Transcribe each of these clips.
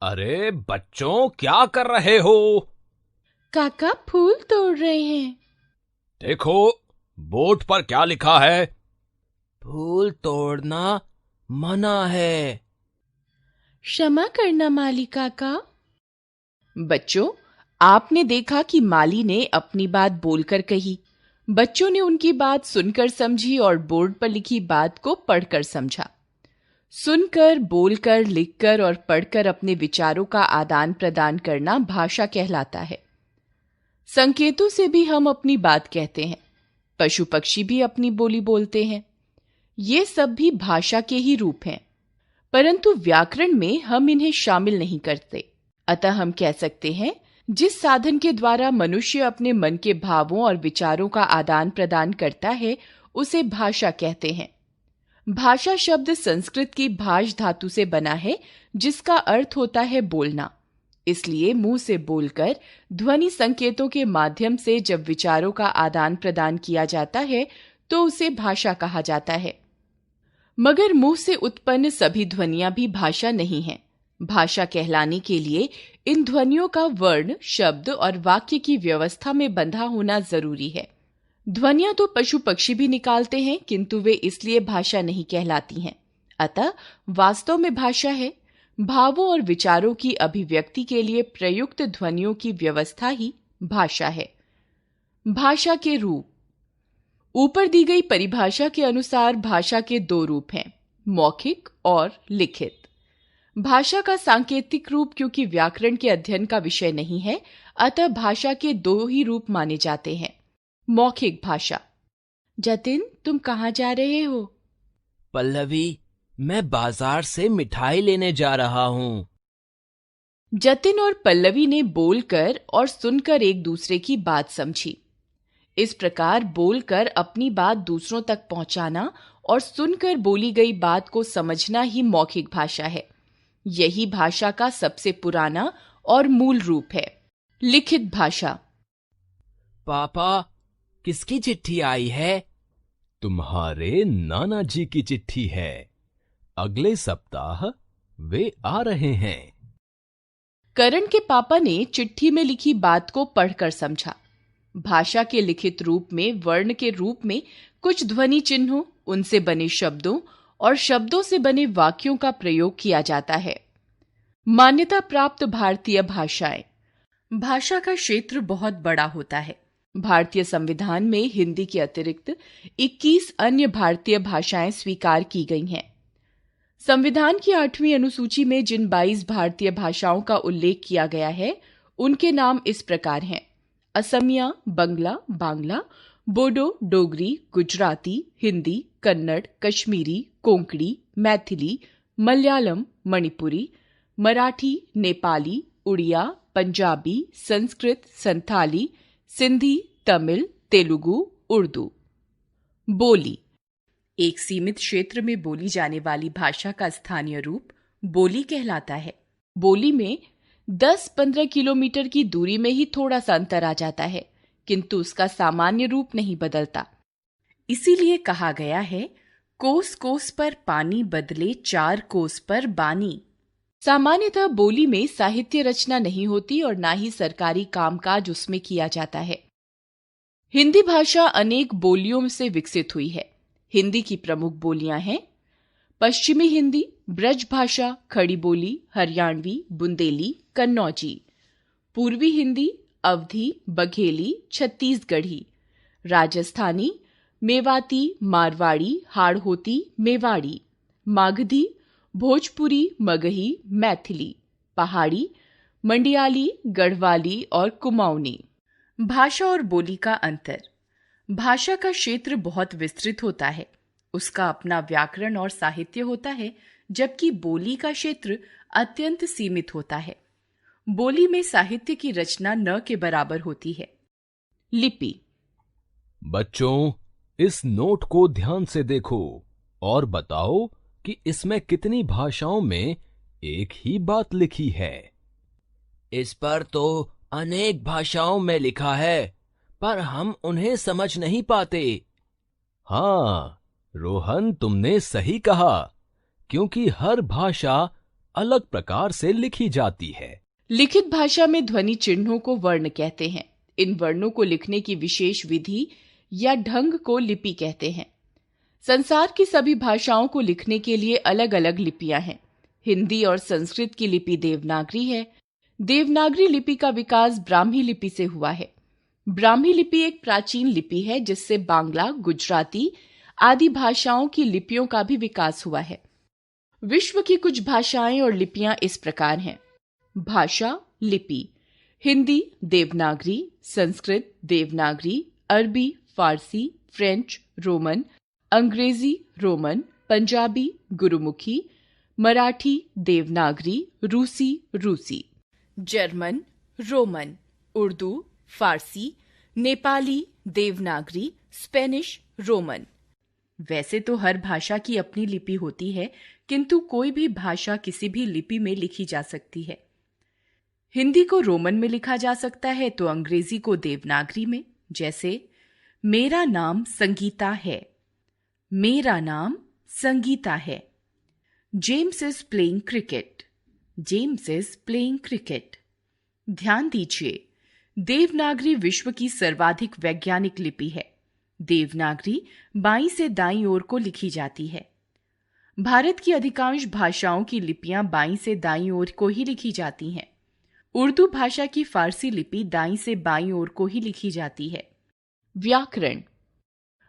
अरे बच्चों, क्या कर रहे हो? काका फूल तोड़ रहे हैं। देखो, बोर्ड पर क्या लिखा है? फूल तोड़ना मना है। क्षमा करना माली काका। बच्चों, आपने देखा कि माली ने अपनी बात बोलकर कही। बच्चों ने उनकी बात सुनकर समझी और बोर्ड पर लिखी बात को पढ़कर समझा। सुनकर, बोलकर, लिखकर और पढ़कर अपने विचारों का आदान प्रदान करना भाषा कहलाता है। संकेतों से भी हम अपनी बात कहते हैं। पशु पक्षी भी अपनी बोली बोलते हैं। ये सब भी भाषा के ही रूप हैं, परंतु व्याकरण में हम इन्हें शामिल नहीं करते। अतः हम कह सकते हैं, जिस साधन के द्वारा मनुष्य अपने मन के भावों और विचारों का आदान प्रदान करता है, उसे भाषा कहते हैं। भाषा शब्द संस्कृत की भाष धातु से बना है, जिसका अर्थ होता है बोलना। इसलिए मुंह से बोलकर ध्वनि संकेतों के माध्यम से जब विचारों का आदान प्रदान किया जाता है, तो उसे भाषा कहा जाता है। मगर मुंह से उत्पन्न सभी ध्वनियां भी भाषा नहीं हैं। भाषा कहलाने के लिए इन ध्वनियों का वर्ण, शब्द और वाक्य की व्यवस्था में बंधा होना जरूरी है। ध्वनियां तो पशु पक्षी भी निकालते हैं, किंतु वे इसलिए भाषा नहीं कहलाती हैं। अतः वास्तव में भाषा है भावों और विचारों की अभिव्यक्ति के लिए प्रयुक्त ध्वनियों की व्यवस्था ही भाषा है। भाषा के रूप। ऊपर दी गई परिभाषा के अनुसार भाषा के दो रूप हैं, मौखिक और लिखित। भाषा का सांकेतिक रूप क्योंकि व्याकरण के अध्ययन का विषय नहीं है, अतः भाषा के दो ही रूप माने जाते हैं। मौखिक भाषा। जतिन, तुम कहाँ जा रहे हो? पल्लवी, मैं बाजार से मिठाई लेने जा रहा हूँ। जतिन और पल्लवी ने बोलकर और सुनकर एक दूसरे की बात समझी। इस प्रकार बोलकर अपनी बात दूसरों तक पहुंचाना और सुनकर बोली गई बात को समझना ही मौखिक भाषा है। यही भाषा का सबसे पुराना और मूल रूप है। लिखित भाषा। पापा, किसकी चिट्ठी आई है? तुम्हारे नाना जी की चिट्ठी है। अगले सप्ताह वे आ रहे हैं। करण के पापा ने चिट्ठी में लिखी बात को पढ़कर समझा। भाषा के लिखित रूप में वर्ण के रूप में कुछ ध्वनि चिन्हों, उनसे बने शब्दों और शब्दों से बने वाक्यों का प्रयोग किया जाता है। मान्यता प्राप्त भारतीय भाषाएं। भाषा का क्षेत्र बहुत बड़ा होता है। भारतीय संविधान में हिंदी के अतिरिक्त 21 अन्य भारतीय भाषाएं स्वीकार की गई हैं। संविधान की 8वीं अनुसूची में जिन 22 भारतीय भाषाओं का उल्लेख किया गया है, उनके नाम इस प्रकार हैं: असमिया, बंगला, बांग्ला, बोडो, डोगरी, गुजराती, हिंदी, कन्नड़, कश्मीरी, कोंकणी, मैथिली, मलयालम, मणिपुरी, मराठी, नेपाली, उड़िया, पंजाबी, संस्कृत, संथाली, सिंधी, तमिल, तेलुगु, उर्दू। बोली। एक सीमित क्षेत्र में बोली जाने वाली भाषा का स्थानीय रूप बोली कहलाता है। बोली में 10-15 किलोमीटर की दूरी में ही थोड़ा सा अंतर आ जाता है, किंतु उसका सामान्य रूप नहीं बदलता। इसीलिए कहा गया है, कोस कोस पर पानी बदले 4 कोस पर बानी। सामान्यतः बोली में साहित्य रचना नहीं होती और ना ही सरकारी कामकाज उसमें किया जाता है। हिंदी भाषा अनेक बोलियों से विकसित हुई है। हिंदी की प्रमुख बोलियां हैं पश्चिमी हिंदी, ब्रज भाषा, खड़ी बोली, हरियाणवी, बुंदेली, कन्नौजी। पूर्वी हिंदी, अवधी, बघेली, छत्तीसगढ़ी। राजस्थानी, मेवाती, मारवाड़ी, हाड़होती, मेवाड़ी। मागधी, भोजपुरी, मगही, मैथिली। पहाड़ी, मंडियाली, गढ़वाली और कुमाऊनी। भाषा और बोली का अंतर। भाषा का क्षेत्र बहुत विस्तृत होता है, उसका अपना व्याकरण और साहित्य होता है, जबकि बोली का क्षेत्र अत्यंत सीमित होता है। बोली में साहित्य की रचना न के बराबर होती है। लिपि। बच्चों, इस नोट को ध्यान से देखो और बताओ कि इसमें कितनी भाषाओं में एक ही बात लिखी है। इस पर तो अनेक भाषाओं में लिखा है, पर हम उन्हें समझ नहीं पाते। हाँ रोहन, तुमने सही कहा, क्योंकि हर भाषा अलग प्रकार से लिखी जाती है। लिखित भाषा में ध्वनि चिन्हों को वर्ण कहते हैं। इन वर्णों को लिखने की विशेष विधि या ढंग को लिपि कहते हैं। संसार की सभी भाषाओं को लिखने के लिए अलग अलग लिपियां हैं। हिंदी और संस्कृत की लिपि देवनागरी है। देवनागरी लिपि का विकास ब्राह्मी लिपि से हुआ है। ब्राह्मी लिपि एक प्राचीन लिपि है जिससे बांग्ला, गुजराती आदि भाषाओं की लिपियों का भी विकास हुआ है। विश्व की कुछ भाषाएं और लिपियां इस प्रकार हैं। भाषा, लिपि: हिंदी देवनागरी, संस्कृत देवनागरी, अरबी, फारसी, फ्रेंच, रोमन, अंग्रेजी रोमन, पंजाबी गुरुमुखी, मराठी देवनागरी, रूसी, जर्मन रोमन, उर्दू, फारसी, नेपाली देवनागरी, स्पेनिश रोमन। वैसे तो हर भाषा की अपनी लिपि होती है, किंतु कोई भी भाषा किसी भी लिपि में लिखी जा सकती है। हिंदी को रोमन में लिखा जा सकता है तो अंग्रेजी को देवनागरी में। जैसे मेरा नाम संगीता है, मेरा नाम संगीता है। James is playing cricket, James is playing cricket. ध्यान दीजिए, देवनागरी विश्व की सर्वाधिक वैज्ञानिक लिपि है। देवनागरी बाईं से दाईं ओर को लिखी जाती है। भारत की अधिकांश भाषाओं की लिपियां बाईं से दाईं ओर को ही लिखी जाती हैं। उर्दू भाषा की फारसी लिपि दाईं से बाईं ओर को ही लिखी जाती है। व्याकरण: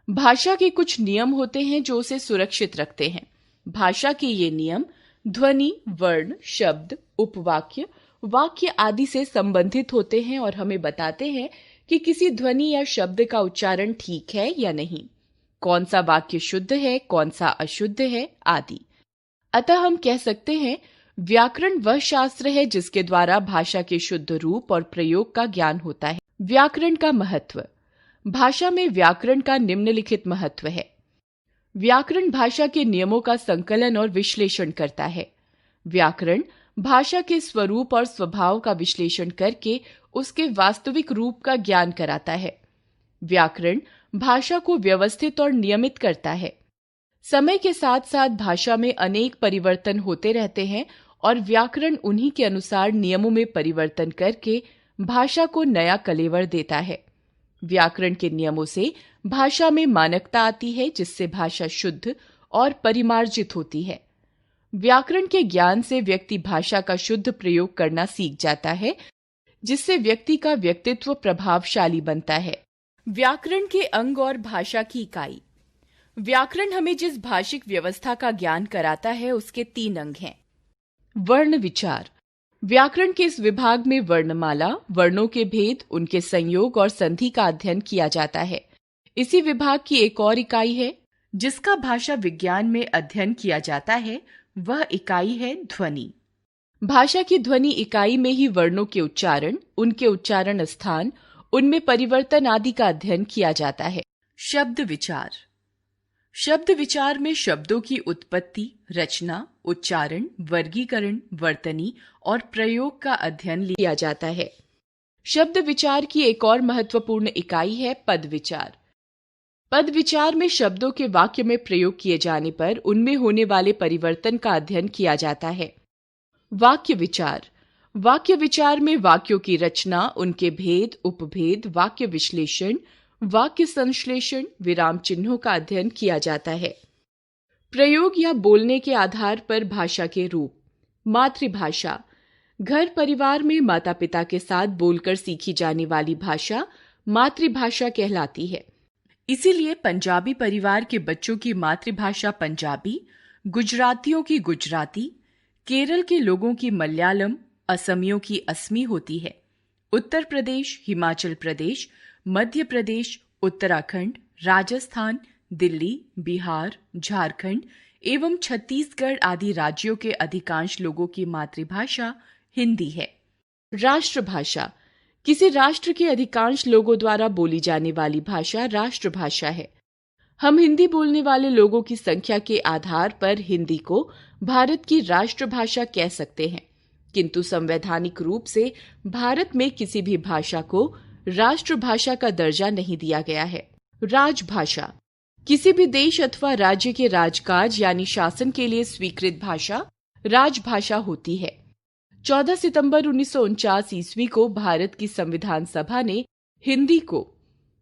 भाषा के कुछ नियम होते हैं जो उसे सुरक्षित रखते हैं। भाषा के ये नियम ध्वनि, वर्ण, शब्द, उपवाक्य, वाक्य आदि से संबंधित होते हैं और हमें बताते हैं कि किसी ध्वनि या शब्द का उच्चारण ठीक है या नहीं, कौन सा वाक्य शुद्ध है, कौन सा अशुद्ध है आदि। अतः हम कह सकते हैं व्याकरण वह शास्त्र है जिसके द्वारा भाषा के शुद्ध रूप और प्रयोग का ज्ञान होता है। व्याकरण का महत्व: भाषा में व्याकरण का निम्नलिखित महत्व है। व्याकरण भाषा के नियमों का संकलन और विश्लेषण करता है। व्याकरण भाषा के स्वरूप और स्वभाव का विश्लेषण करके उसके वास्तविक रूप का ज्ञान कराता है। व्याकरण भाषा को व्यवस्थित और नियमित करता है। समय के साथ साथ भाषा में अनेक परिवर्तन होते रहते हैं और व्याकरण उन्हीं के अनुसार नियमों में परिवर्तन करके भाषा को नया कलेवर देता है। व्याकरण के नियमों से भाषा में मानकता आती है जिससे भाषा शुद्ध और परिमार्जित होती है। व्याकरण के ज्ञान से व्यक्ति भाषा का शुद्ध प्रयोग करना सीख जाता है जिससे व्यक्ति का व्यक्तित्व प्रभावशाली बनता है। व्याकरण के अंग और भाषा की इकाई: व्याकरण हमें जिस भाषिक व्यवस्था का ज्ञान कराता है उसके 3 अंग हैं। वर्ण विचार: व्याकरण के इस विभाग में वर्णमाला, वर्णों के भेद, उनके संयोग और संधि का अध्ययन किया जाता है। इसी विभाग की एक और इकाई है जिसका भाषा विज्ञान में अध्ययन किया जाता है, वह इकाई है ध्वनि। भाषा की ध्वनि इकाई में ही वर्णों के उच्चारण, उनके उच्चारण स्थान, उनमें परिवर्तन आदि का अध्ययन किया जाता है। शब्द विचार: शब्द विचार में शब्दों की उत्पत्ति, रचना, उच्चारण, वर्गीकरण, वर्तनी और प्रयोग का अध्ययन किया जाता है। शब्द विचार की एक और महत्वपूर्ण इकाई है पद विचार। पद विचार में शब्दों के वाक्य में प्रयोग किए जाने पर उनमें होने वाले परिवर्तन का अध्ययन किया जाता है। वाक्य विचार: वाक्य विचार में वाक्यों की रचना, उनके भेद, उपभेद, वाक्य विश्लेषण, वाक्य संश्लेषण, विराम चिन्हों का अध्ययन किया जाता है। प्रयोग या बोलने के आधार पर भाषा के रूप: मातृभाषा: घर परिवार में माता पिता के साथ बोलकर सीखी जाने वाली भाषा मातृभाषा कहलाती है। इसीलिए पंजाबी परिवार के बच्चों की मातृभाषा पंजाबी, गुजरातियों की गुजराती, केरल के लोगों की मलयालम, असमियों की असमी होती है। उत्तर प्रदेश, हिमाचल प्रदेश, मध्य प्रदेश, उत्तराखंड, राजस्थान, दिल्ली, बिहार, झारखंड एवं छत्तीसगढ़ आदि राज्यों के अधिकांश लोगों की मातृभाषा हिंदी है। राष्ट्रभाषा: किसी राष्ट्र के अधिकांश लोगों द्वारा बोली जाने वाली भाषा राष्ट्रभाषा है। हम हिंदी बोलने वाले लोगों की संख्या के आधार पर हिंदी को भारत की राष्ट्रभाषा कह सकते हैं, किंतु संवैधानिक रूप से भारत में किसी भी भाषा को राष्ट्रभाषा का दर्जा नहीं दिया गया है। राजभाषा: किसी भी देश अथवा राज्य के राजकाज यानी शासन के लिए स्वीकृत भाषा राजभाषा होती है। 14 सितंबर 1949 ईस्वी को भारत की संविधान सभा ने हिंदी को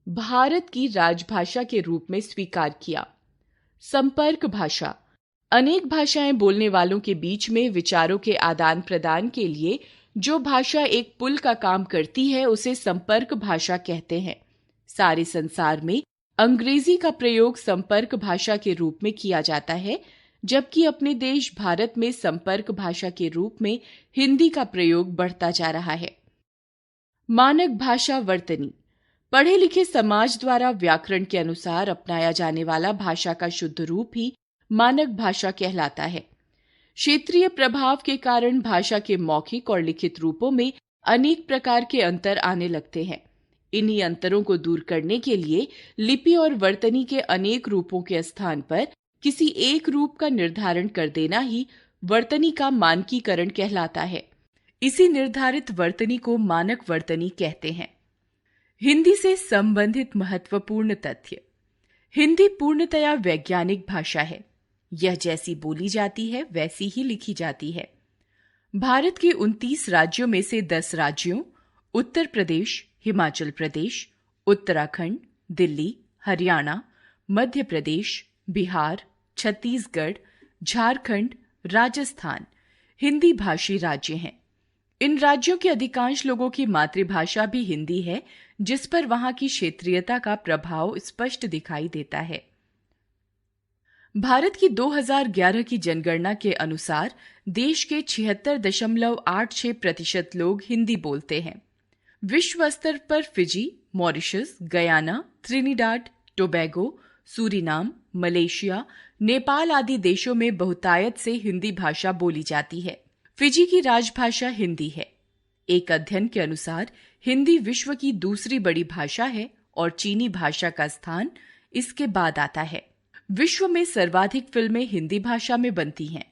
भारत की राजभाषा के रूप में स्वीकार किया। संपर्क भाषा अनेक भाषाएं बोलने वालों के बीच में विचारों के आदान प्रदान के लिए जो भाषा एक पुल का काम करती है उसे संपर्क भाषा कहते हैं। सारे संसार में अंग्रेजी का प्रयोग संपर्क भाषा के रूप में किया जाता है, जबकि अपने देश भारत में संपर्क भाषा के रूप में हिंदी का प्रयोग बढ़ता जा रहा है। मानक भाषा वर्तनी पढ़े लिखे समाज द्वारा व्याकरण के अनुसार अपनाया जाने वाला भाषा का शुद्ध रूप ही मानक भाषा कहलाता है। क्षेत्रीय प्रभाव के कारण भाषा के मौखिक और लिखित रूपों में अनेक प्रकार के अंतर आने लगते हैं। इन्हीं अंतरों को दूर करने के लिए लिपि और वर्तनी के अनेक रूपों के स्थान पर किसी एक रूप का निर्धारण कर देना ही वर्तनी का मानकीकरण कहलाता है। इसी निर्धारित वर्तनी को मानक वर्तनी कहते हैं। हिंदी से संबंधित महत्वपूर्ण तथ्य। हिंदी पूर्णतया वैज्ञानिक भाषा है। यह जैसी बोली जाती है वैसी ही लिखी जाती है। भारत के 29 राज्यों में से 10 राज्यों उत्तर प्रदेश, हिमाचल प्रदेश, उत्तराखंड, दिल्ली, हरियाणा, मध्य प्रदेश, बिहार, छत्तीसगढ़, झारखंड, राजस्थान हिंदी भाषी राज्य हैं। इन राज्यों के अधिकांश लोगों की मातृभाषा भी हिंदी है, जिस पर वहां की क्षेत्रीयता का प्रभाव स्पष्ट दिखाई देता है। भारत की 2011 की जनगणना के अनुसार देश के 76.86% लोग हिंदी बोलते हैं। विश्व स्तर पर Fiji, Mauritius, Guyana, त्रिनिडाद, Tobago, Suriname, Malaysia, Nepal आदि देशों में बहुतायत से हिंदी भाषा बोली जाती है। फिजी की राजभाषा हिंदी है। एक अध्ययन के अनुसार हिंदी विश्व की दूसरी बड़ी भाषा है और चीनी भाषा का स्थान इसके बाद आता है। विश्व में सर्वाधिक फिल्में हिंदी भाषा में बनती हैं।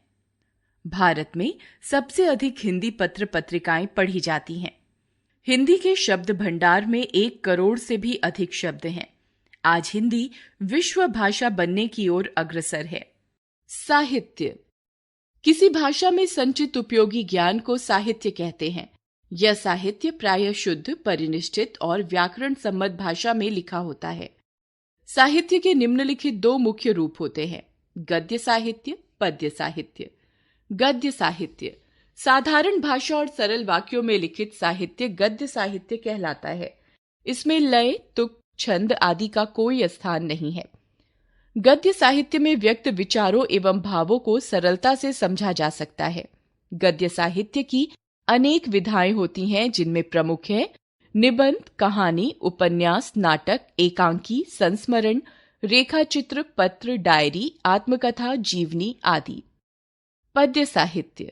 भारत में सबसे अधिक हिंदी पत्र पत्रिकाएं पढ़ी जाती हैं। हिंदी के शब्द भंडार में 1 करोड़ से भी अधिक शब्द हैं। आज हिंदी विश्व भाषा बनने की ओर अग्रसर है। साहित्य किसी भाषा में संचित उपयोगी ज्ञान को साहित्य कहते हैं। यह साहित्य प्रायः शुद्ध, परिनिष्ठित और व्याकरण सम्मत भाषा में लिखा होता है। साहित्य के निम्नलिखित 2 मुख्य रूप होते हैं: गद्य साहित्य, पद्य साहित्य। गद्य साहित्य साधारण भाषा और सरल वाक्यों में लिखित साहित्य गद्य साहित्य कहलाता है। इसमें लय, तुक, छंद आदि का कोई स्थान नहीं है। गद्य साहित्य में व्यक्त विचारों एवं भावों को सरलता से समझा जा सकता है। गद्य साहित्य की अनेक विधाएं होती हैं, जिनमें प्रमुख है निबंध, कहानी, उपन्यास, नाटक, एकांकी, संस्मरण, रेखाचित्र, पत्र, डायरी, आत्मकथा, जीवनी आदि। पद्य साहित्य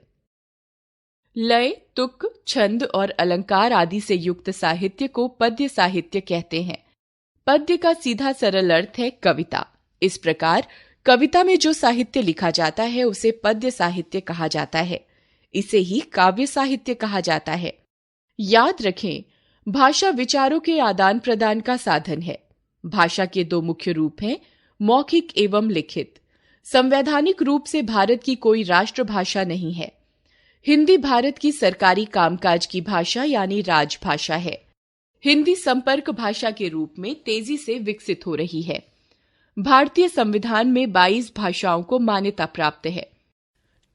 लय, तुक, छंद और अलंकार आदि से युक्त साहित्य को पद्य साहित्य कहते हैं। पद्य का सीधा सरल अर्थ है कविता। इस प्रकार कविता में जो साहित्य लिखा जाता है उसे पद्य साहित्य कहा जाता है। इसे ही काव्य साहित्य कहा जाता है। याद रखें, भाषा विचारों के आदान प्रदान का साधन है। भाषा के 2 मुख्य रूप हैं, मौखिक एवं लिखित। संवैधानिक रूप से भारत की कोई राष्ट्रभाषा नहीं है। हिंदी भारत की सरकारी कामकाज की भाषा यानी राजभाषा है। हिंदी संपर्क भाषा के रूप में तेजी से विकसित हो रही है। भारतीय संविधान में 22 भाषाओं को मान्यता प्राप्त है।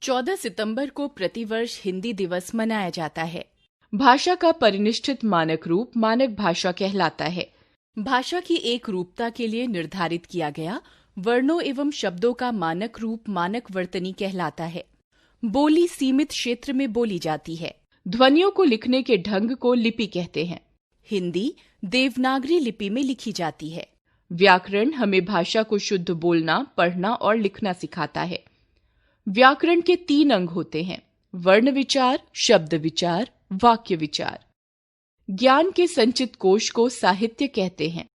14 सितंबर को प्रतिवर्ष हिंदी दिवस मनाया जाता है। भाषा का परिनिष्ठित मानक रूप मानक भाषा कहलाता है। भाषा की एक रूपता के लिए निर्धारित किया गया वर्णों एवं शब्दों का मानक रूप मानक वर्तनी कहलाता है। बोली सीमित क्षेत्र में बोली जाती है। ध्वनियों को लिखने के ढंग को लिपि कहते हैं। हिंदी देवनागरी लिपि में लिखी जाती है। व्याकरण हमें भाषा को शुद्ध बोलना, पढ़ना और लिखना सिखाता है। व्याकरण के 3 अंग होते हैं: वर्ण विचार, शब्द विचार, वाक्य विचार। ज्ञान के संचित कोश को साहित्य कहते हैं।